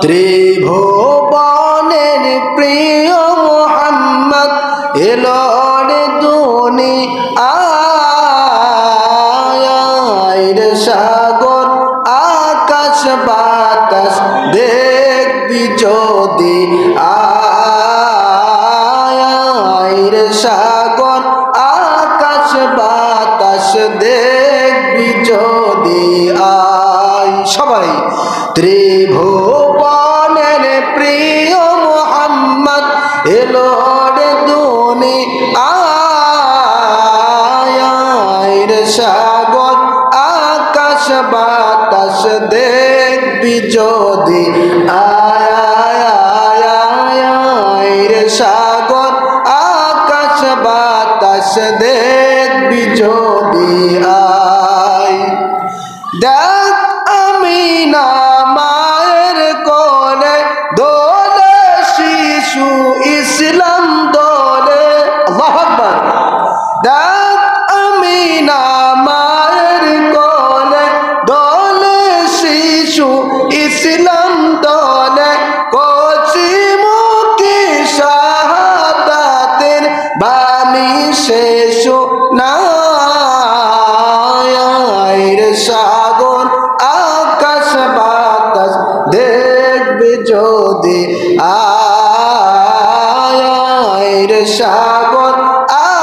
ত্রিভুবনের প্রিয় মুহাম্মদ এলো রে দুনিয়ায় সাগর আকাশ বাতাস দেখবি যদি আয় সাগর আকাশ বাতাস দেখবি যদি আয় সবাই ত্রিভুবনের প্রিয় মুহাম্মদ এলো রে দুনিয়ায় সাগর আকাশ বাতাস দেখবি যদি আয় সাগর আকাশ বাতাস দেখবি যদি আয় দেখ আমিনা মায়ের কোলে দোলে শিশু ইসলাম দোলে আল্লাহু আকবার দেখ আমিনা মায়ের কোলে দোলে শিশু ইসলাম দোলে কচি মুখে শাহাদাতের বাণী শেষ নায়ের সাগর আকাশ বাতাস দেখবে যদি আয়ের সাগর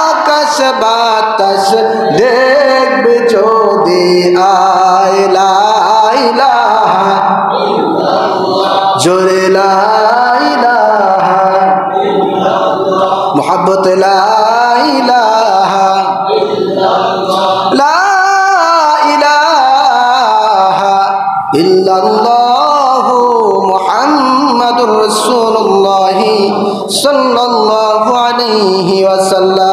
আকাশ বাতাস দেখবে যদি আয় লা ইলাহা জোরে লা ইলাহা মুহাব্বত লা ইলাহা লা ইলাহা ইল্লাল্লাহু মুহাম্মাদুর রাসূলুল্লাহ সাল্লাল্লাহু আলাইহি ওয়াসাল্লাম।